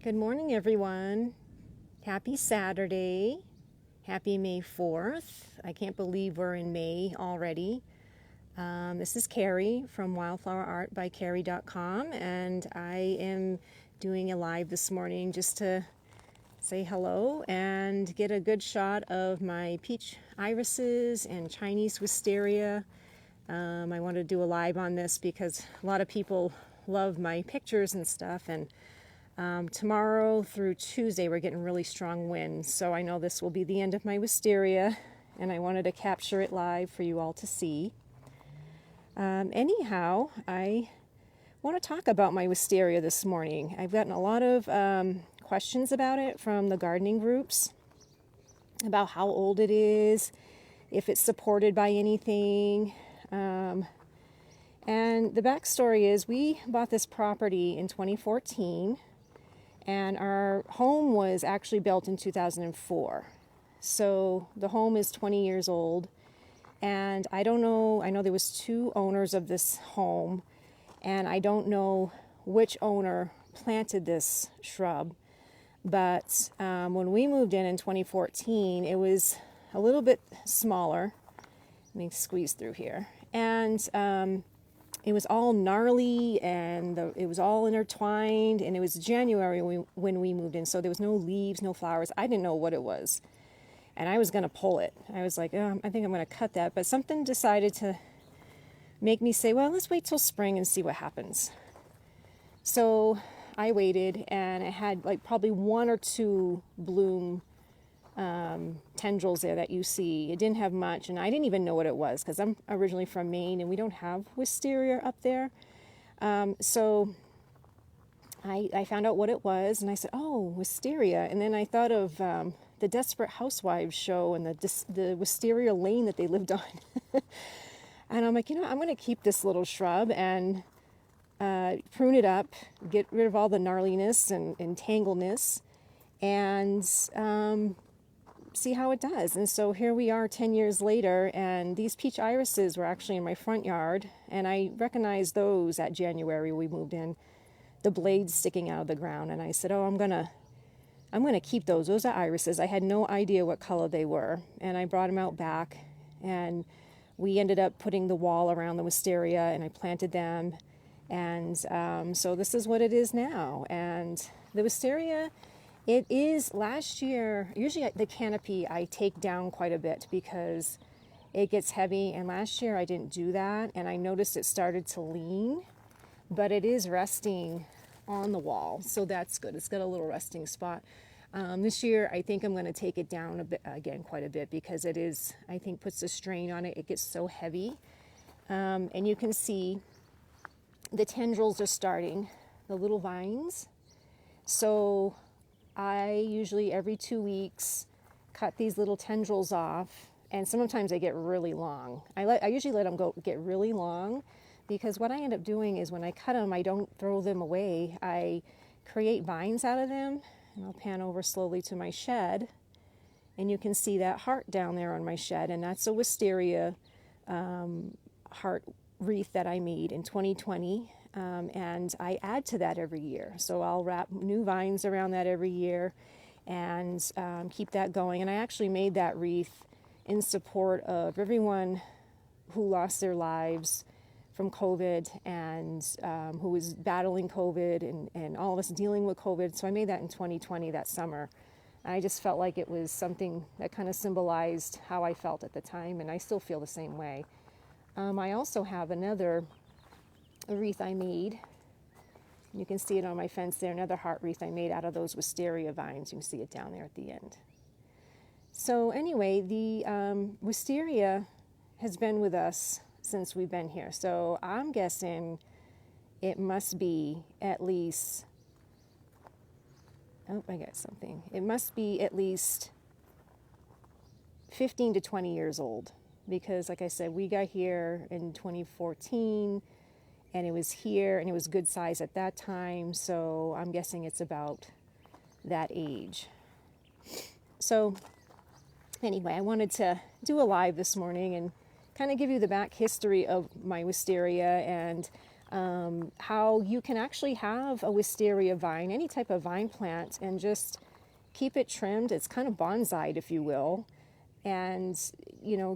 Good morning, everyone. Happy Saturday. Happy May 4th. I can't believe we're in May already. This is Carrie from wildflowerartbycarrie.com, and I am doing a live this morning just to say hello and get a good shot of my peach irises and Chinese Wisteria. I wanted to do a live on this because a lot of people love my pictures and stuff, and tomorrow through Tuesday, we're getting really strong winds, so I know this will be the end of my wisteria, and I wanted to capture it live for you all to see. Anyhow, I want to talk about my wisteria this morning. I've gotten a lot of questions about it from the gardening groups, about how old it is, if it's supported by anything. And the backstory is we bought this property in 2014. And our home was actually built in 2004. So the home is 20 years old. And I don't know, I know there was two owners of this home. And I don't know which owner planted this shrub. But when we moved in 2014, it was a little bit smaller. Let me squeeze through here. And it was all gnarly and it was all intertwined, and it was January when we moved in, so there was no leaves, no flowers. I didn't know what it was, and I was going to pull it. I was like, oh, I think I'm going to cut that, but something decided to make me say, well, let's wait till spring and see what happens. So I waited, and it had like probably one or two bloom tendrils there that you see. It didn't have much, and I didn't even know what it was because I'm originally from Maine and we don't have wisteria up there. So I found out what it was, and I said, oh, wisteria. And then I thought of the Desperate Housewives show and the wisteria lane that they lived on. And I'm like, I'm going to keep this little shrub and prune it up, get rid of all the gnarliness and tangleness, and see how it does. And so here we are 10 years later, and these peach irises were actually in my front yard, and I recognized those at January we moved in, the blades sticking out of the ground, and I said, oh, I'm gonna keep those. Those are irises. I had no idea what color they were, and I brought them out back, and we ended up putting the wall around the wisteria, and I planted them, and so this is what it is now. And the wisteria, it is, last year, usually the canopy I take down quite a bit because it gets heavy, and last year I didn't do that, and I noticed it started to lean, but it is resting on the wall, so that's good. It's got a little resting spot. This year I think I'm going to take it down a bit, again, quite a bit, because it is, I think, puts a strain on it. It gets so heavy, and you can see the tendrils are starting, the little vines. So I usually every 2 weeks cut these little tendrils off, and sometimes they get really long. I usually let them get really long, because what I end up doing is when I cut them, I don't throw them away. I create vines out of them, and I'll pan over slowly to my shed, and you can see that heart down there on my shed, and that's a wisteria heart wreath that I made in 2020. And I add to that every year. So I'll wrap new vines around that every year and keep that going. And I actually made that wreath in support of everyone who lost their lives from COVID, and who was battling COVID, and all of us dealing with COVID. So I made that in 2020, that summer. And I just felt like it was something that kind of symbolized how I felt at the time, and I still feel the same way. I also have another wreath I made. You can see it on my fence there, another heart wreath I made out of those wisteria vines. You can see it down there at the end. So anyway, the wisteria has been with us since we've been here. So I'm guessing it must be at least, oh, I got something. It must be at least 15 to 20 years old, because like I said, we got here in 2014, and it was here, and it was good size at that time, so I'm guessing it's about that age. So anyway, I wanted to do a live this morning and kind of give you the back history of my wisteria, and how you can actually have a wisteria vine, any type of vine plant, and just keep it trimmed. It's kind of bonsai'd, if you will, and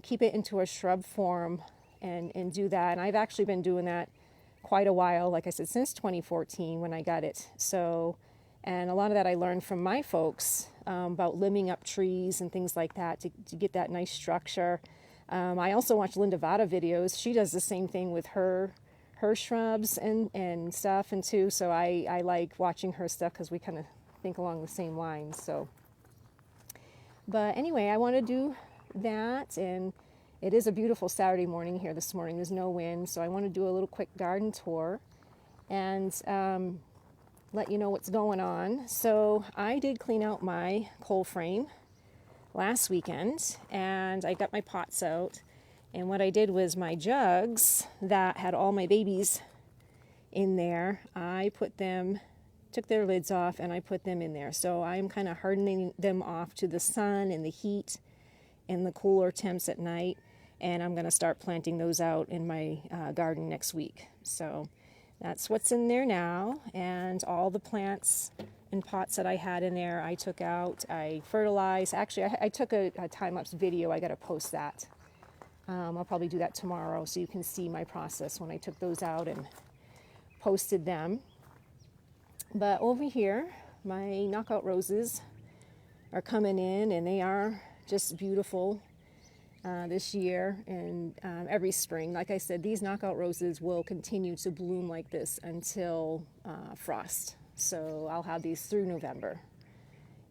keep it into a shrub form and do that. And I've actually been doing that quite a while, like I said, since 2014 when I got it. So, and a lot of that I learned from my folks about limbing up trees and things like that to get that nice structure. I also watch Linda Vada videos. She does the same thing with her shrubs and stuff, and too. So I like watching her stuff because we kind of think along the same lines. So, but anyway, I want to do that, and it is a beautiful Saturday morning here this morning. There's no wind, so I want to do a little quick garden tour and let you know what's going on. So I did clean out my coal frame last weekend, and I got my pots out. And what I did was my jugs that had all my babies in there, I took their lids off and I put them in there. So I'm kind of hardening them off to the sun and the heat and the cooler temps at night. And I'm going to start planting those out in my garden next week. So that's what's in there now. And all the plants and pots that I had in there, I took out. I fertilized. Actually, I took a time-lapse video. I got to post that. I'll probably do that tomorrow so you can see my process when I took those out and posted them. But over here, my knockout roses are coming in, and they are just beautiful. This year and every spring. Like I said, these knockout roses will continue to bloom like this until frost. So I'll have these through November.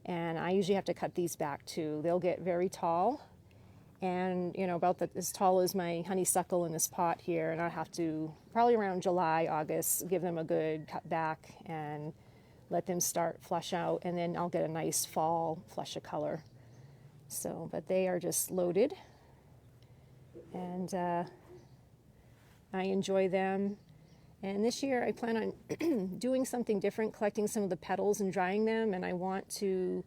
And I usually have to cut these back too. They'll get very tall, and about as tall as my honeysuckle in this pot here. And I'll have to, probably around July, August, give them a good cut back and let them start flush out. And then I'll get a nice fall flush of color. So, but they are just loaded. And I enjoy them. And this year I plan on doing something different, collecting some of the petals and drying them. And I want to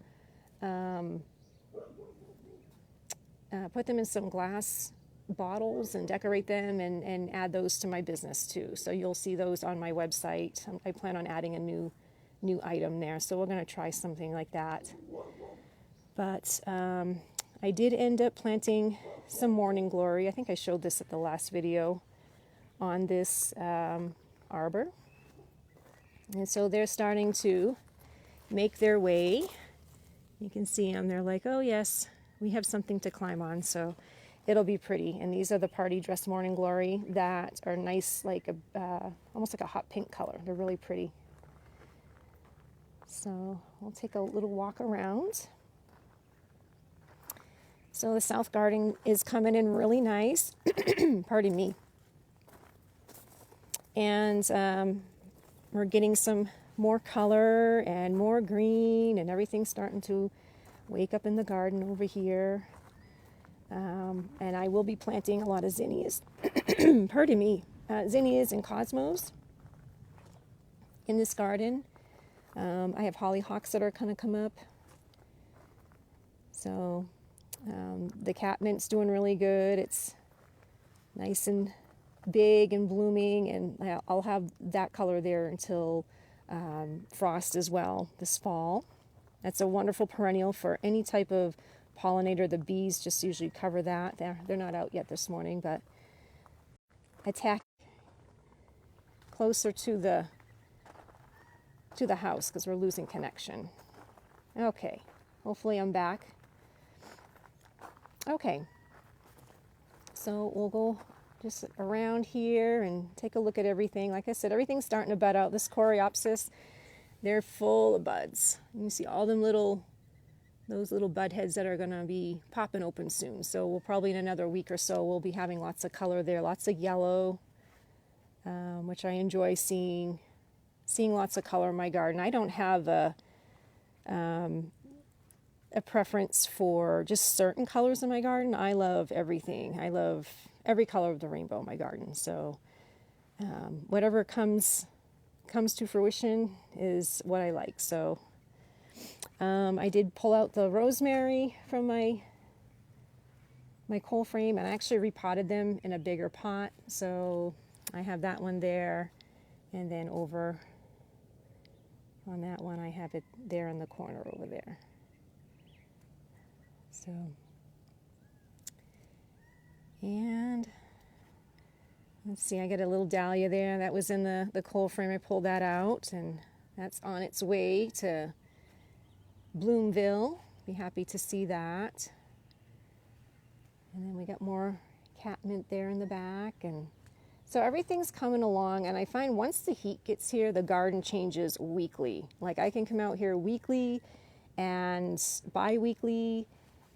put them in some glass bottles and decorate them and add those to my business too. So you'll see those on my website. I plan on adding a new item there. So we're going to try something like that. But I did end up planting some morning glory. I think I showed this at the last video on this arbor. And so they're starting to make their way. You can see them. They're like, oh yes, we have something to climb on. So it'll be pretty. And these are the party dress morning glory that are nice, like almost like a hot pink color. They're really pretty. So we'll take a little walk around. So the south garden is coming in really nice. Pardon me. And we're getting some more color and more green, and everything's starting to wake up in the garden over here. And I will be planting a lot of zinnias. Pardon me. Zinnias and cosmos in this garden. I have hollyhocks that are going to come up. So the catmint's doing really good. It's nice and big and blooming, and I'll have that color there until frost as well this fall. That's a wonderful perennial for any type of pollinator. The bees just usually cover that. They're not out yet this morning, but attack closer to the house because we're losing connection. Okay, hopefully I'm back. Okay, so we'll go just around here and take a look at everything. Like I said, everything's starting to bud out. This coreopsis, they're full of buds. You can see all those little bud heads that are going to be popping open soon. So we'll probably in another week or so, we'll be having lots of color there, lots of yellow, which I enjoy seeing lots of color in my garden. I don't have a preference for just certain colors in my garden. I love everything. I love every color of the rainbow in my garden. So whatever comes to fruition is what I like. So I did pull out the rosemary from my coal frame, and I actually repotted them in a bigger pot. So I have that one there. And then over on that one, I have it there in the corner over there. So, and let's see, I got a little dahlia there. That was in the coal frame. I pulled that out, and that's on its way to Bloomville. Be happy to see that. And then we got more catmint there in the back. And so everything's coming along. And I find once the heat gets here, the garden changes weekly. Like I can come out here weekly and bi-weekly,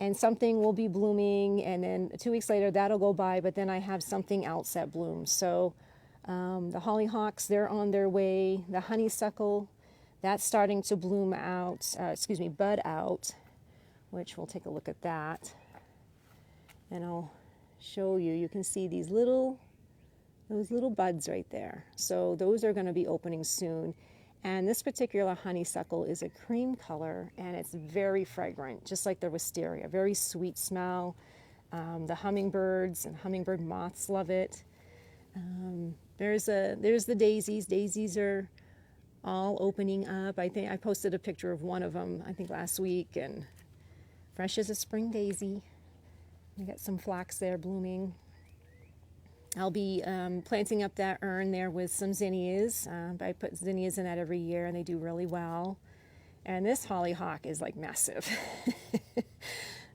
and something will be blooming, and then 2 weeks later that'll go by, but then I have something else that blooms. So the hollyhocks, they're on their way. The honeysuckle, that's starting to bloom out, bud out, which we'll take a look at that. And I'll show you. You can see those little buds right there. So those are going to be opening soon. And this particular honeysuckle is a cream color, and it's very fragrant, just like the wisteria. Very sweet smell. The hummingbirds and hummingbird moths love it. There's the daisies. Daisies are all opening up. I think I posted a picture of one of them, I think last week, and fresh as a spring daisy. We got some flax there blooming. I'll be planting up that urn there with some zinnias. I put zinnias in that every year, and they do really well. And this hollyhock is like massive.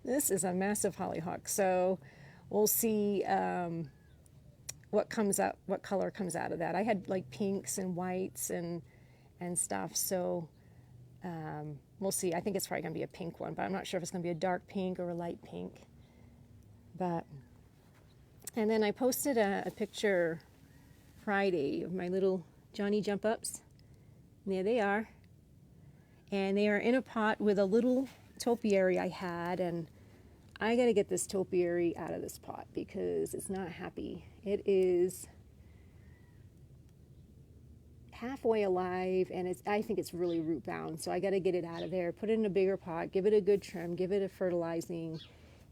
This is a massive hollyhock. So we'll see what comes up, what color comes out of that. I had like pinks and whites and stuff. So we'll see. I think it's probably going to be a pink one, but I'm not sure if it's going to be a dark pink or a light pink. And then I posted a picture Friday of my little Johnny jump ups. And there they are. And they are in a pot with a little topiary I had. And I got to get this topiary out of this pot because it's not happy. It is halfway alive, and I think it's really root bound. So I got to get it out of there, put it in a bigger pot, give it a good trim, give it a fertilizing,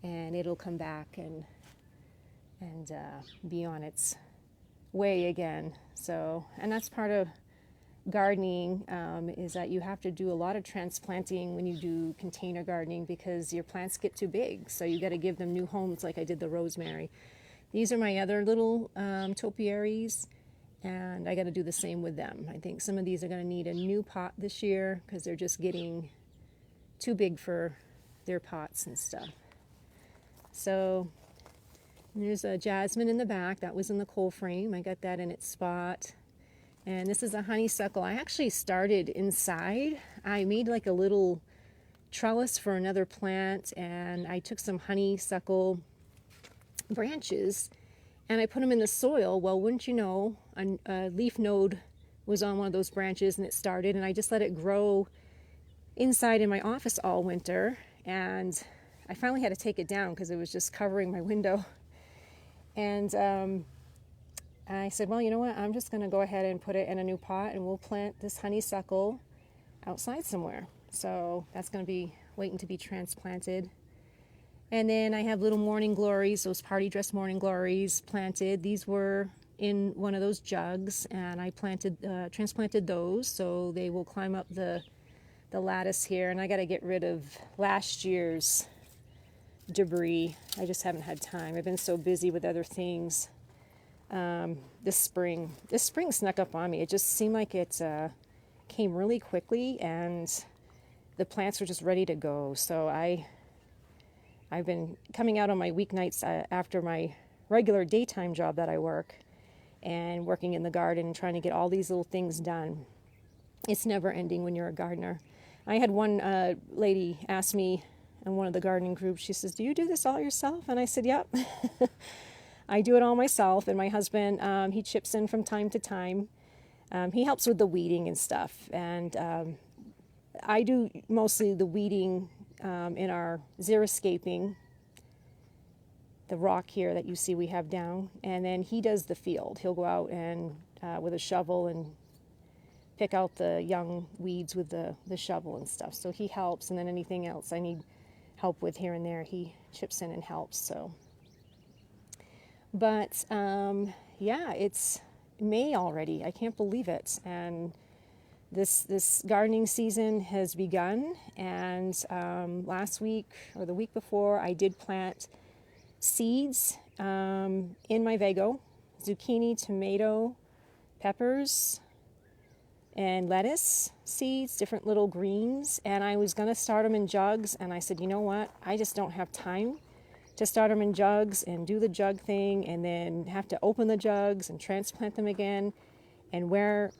and it'll come back and be on its way again. So, and that's part of gardening, is that you have to do a lot of transplanting when you do container gardening because your plants get too big. So you got to give them new homes, like I did the rosemary. These are my other little topiaries, and I got to do the same with them. I think some of these are going to need a new pot this year because they're just getting too big for their pots and stuff. So there's a jasmine in the back. That was in the coal frame. I got that in its spot. And this is a honeysuckle. I actually started inside. I made like a little trellis for another plant, and I took some honeysuckle branches and I put them in the soil. Well, wouldn't you know, a leaf node was on one of those branches, and it started, and I just let it grow inside in my office all winter. And I finally had to take it down because it was just covering my window. And I said, well, you know what? I'm just going to go ahead and put it in a new pot, and we'll plant this honeysuckle outside somewhere. So that's going to be waiting to be transplanted. And then I have little morning glories, those party dress morning glories planted. These were in one of those jugs, and I transplanted those, so they will climb up the lattice here. And I got to get rid of last year's debris. I just haven't had time. I've been so busy with other things. This spring snuck up on me. It just seemed like it came really quickly, and the plants were just ready to go. So I've been coming out on my weeknights after my regular daytime job that I work, and working in the garden and trying to get all these little things done. It's never ending when you're a gardener. I had one lady ask me in one of the gardening groups, she says, do you do this all yourself? And I said, yep. I do it all myself, and my husband, he chips in from time to time. He helps with the weeding and stuff, and I do mostly the weeding in our xeriscaping, the rock here that you see we have down, and then he does the field. He'll go out and with a shovel and pick out the young weeds with the shovel and stuff. So he helps, and then anything else I need help with here and there, he chips in and helps. So, but yeah, it's May already. I can't believe it. And this gardening season has begun. And last week or the week before, I did plant seeds in my Vago, zucchini, tomato, peppers, and lettuce seeds, different little greens. And I was going to start them in jugs. And I said, you know what? I just don't have time to start them in jugs and do the jug thing and then have to open the jugs and transplant them again. And where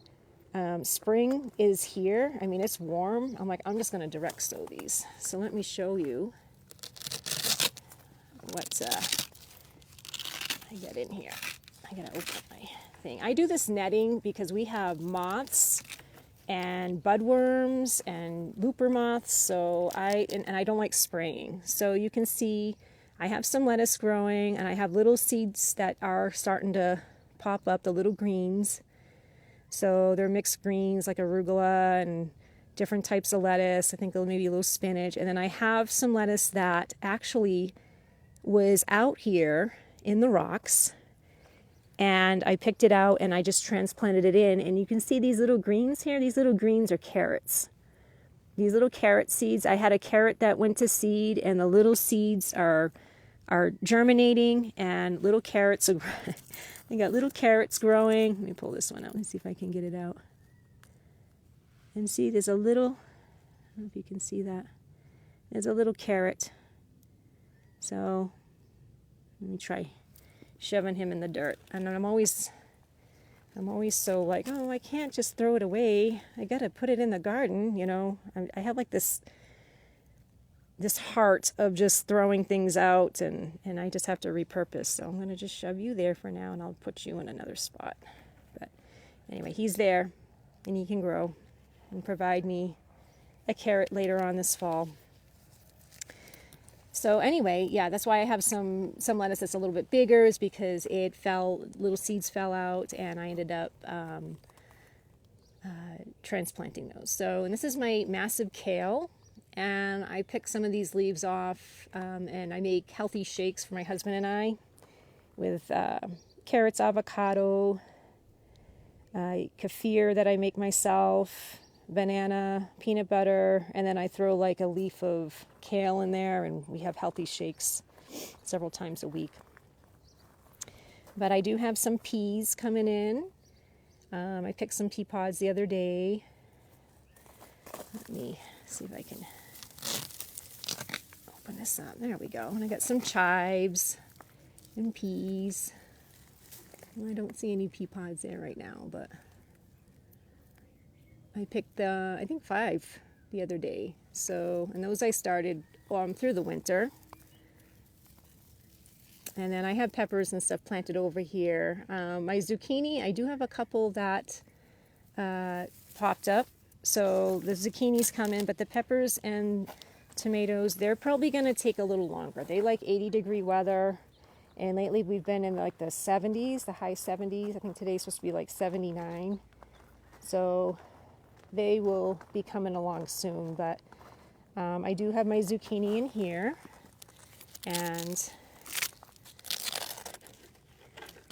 spring is here, I mean, it's warm. I'm like, I'm just going to direct sow these. So let me show you what I got in here. I got to open my thing. I do this netting because we have moths and budworms and looper moths. So I don't like spraying. So you can see I have some lettuce growing, and I have little seeds that are starting to pop up, the little greens. So they're mixed greens like arugula and different types of lettuce. I think maybe a little spinach. And then I have some lettuce that actually was out here in the rocks, and I picked it out and I just transplanted it in. And you can see these little greens here. These little greens are carrots. These little carrot seeds. I had a carrot that went to seed, and the little seeds are germinating, and little carrots are I got little carrots growing. Let me pull this one out and see if I can get it out. And see, there's a little, I don't know if you can see that. There's a little carrot. So let me try shoving him in the dirt. And I'm always so like, oh, I can't just throw it away. I got to put it in the garden, you know. I have like this heart of just throwing things out, and I just have to repurpose. So I'm going to just shove you there for now, and I'll put you in another spot. But anyway, he's there, and he can grow and provide me a carrot later on this fall. So anyway, yeah, that's why I have some lettuce that's a little bit bigger, is because it fell, little seeds fell out, and I ended up transplanting those. So, and this is my massive kale. And I pick some of these leaves off, and I make healthy shakes for my husband and I with carrots, avocado, kefir that I make myself, banana, peanut butter, and then I throw like a leaf of kale in there, and we have healthy shakes several times a week. But I do have some peas coming in. I picked some pea pods the other day. Let me see if I can open this up. There we go. And I got some chives and peas. Well, I don't see any pea pods there right now, but I picked I think 5 the other day. So, and those I started through the winter. And then I have peppers and stuff planted over here. My zucchini, I do have a couple that popped up. So the zucchinis come in, but the peppers and tomatoes, they're probably going to take a little longer. They like 80-degree weather, and lately we've been in like the 70s, the high 70s. I think today's supposed to be like 79. So they will be coming along soon, but I do have my zucchini in here, and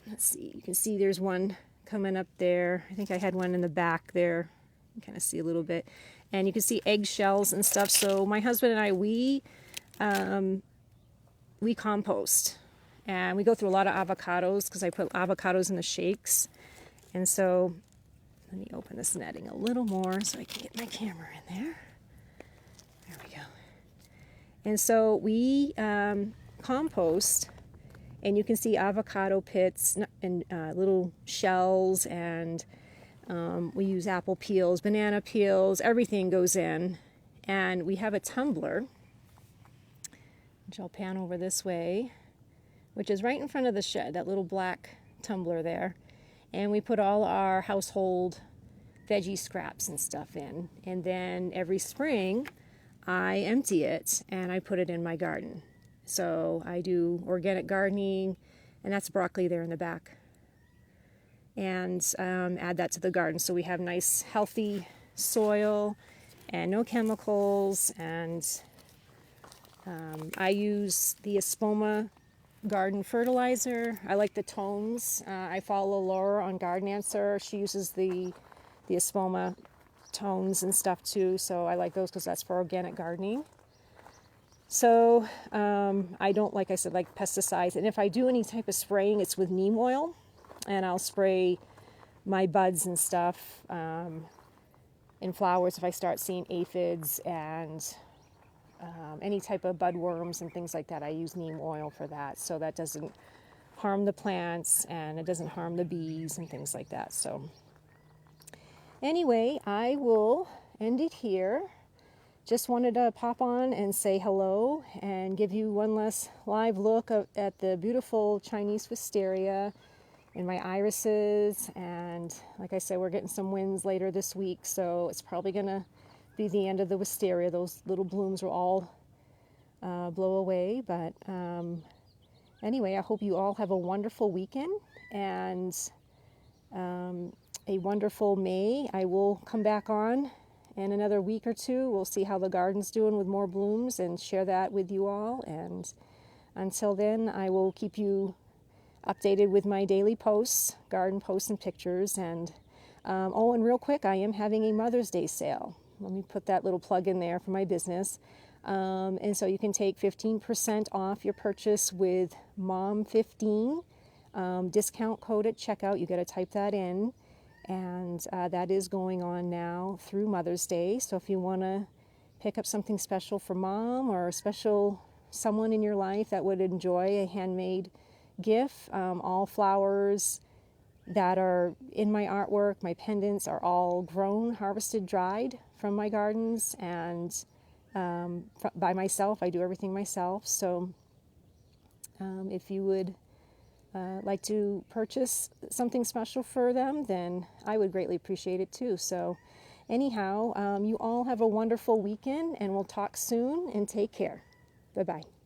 let's see, you can see there's one coming up there. I think I had one in the back there. You can kind of see a little bit. And you can see eggshells and stuff. So my husband and I, we compost. And we go through a lot of avocados because I put avocados in the shakes. And so let me open this netting a little more so I can get my camera in there. There we go. And so we compost. And you can see avocado pits and little shells, and we use apple peels, banana peels, everything goes in. And we have a tumbler, which I'll pan over this way, which is right in front of the shed, that little black tumbler there. And we put all our household veggie scraps and stuff in. And then every spring, I empty it and I put it in my garden. So I do organic gardening, and that's broccoli there in the back. And add that to the garden so we have nice, healthy soil and no chemicals. And I use the Espoma garden fertilizer. I like the tones. I follow Laura on Garden Answer. She uses the Espoma tones and stuff too, so I like those because that's for organic gardening. So I don't, like I said, like pesticides. And if I do any type of spraying, it's with neem oil, and I'll spray my buds and stuff in flowers if I start seeing aphids and any type of bud worms and things like that. I use neem oil for that, so that doesn't harm the plants and it doesn't harm the bees and things like that. So anyway, I will end it here. Just wanted to pop on and say hello and give you one last live look at the beautiful Chinese Wisteria and my irises. And like I said, we're getting some winds later this week, so it's probably going to be the end of the wisteria. Those little blooms will all blow away. But anyway, I hope you all have a wonderful weekend and a wonderful May. I will come back on in another week or two. We'll see how the garden's doing with more blooms and share that with you all. And until then, I will keep you updated with my daily posts, garden posts and pictures. And oh, and real quick, I am having a Mother's Day sale. Let me put that little plug in there for my business. And so you can take 15% off your purchase with MOM15 discount code at checkout. You got to type that in. And that is going on now through Mother's Day. So if you want to pick up something special for mom or a special someone in your life that would enjoy a handmade gift, all flowers that are in my artwork, my pendants, are all grown, harvested, dried from my gardens and by myself. I do everything myself. So if you would like to purchase something special for them, then I would greatly appreciate it too. So anyhow, you all have a wonderful weekend and we'll talk soon, and take care. Bye-bye.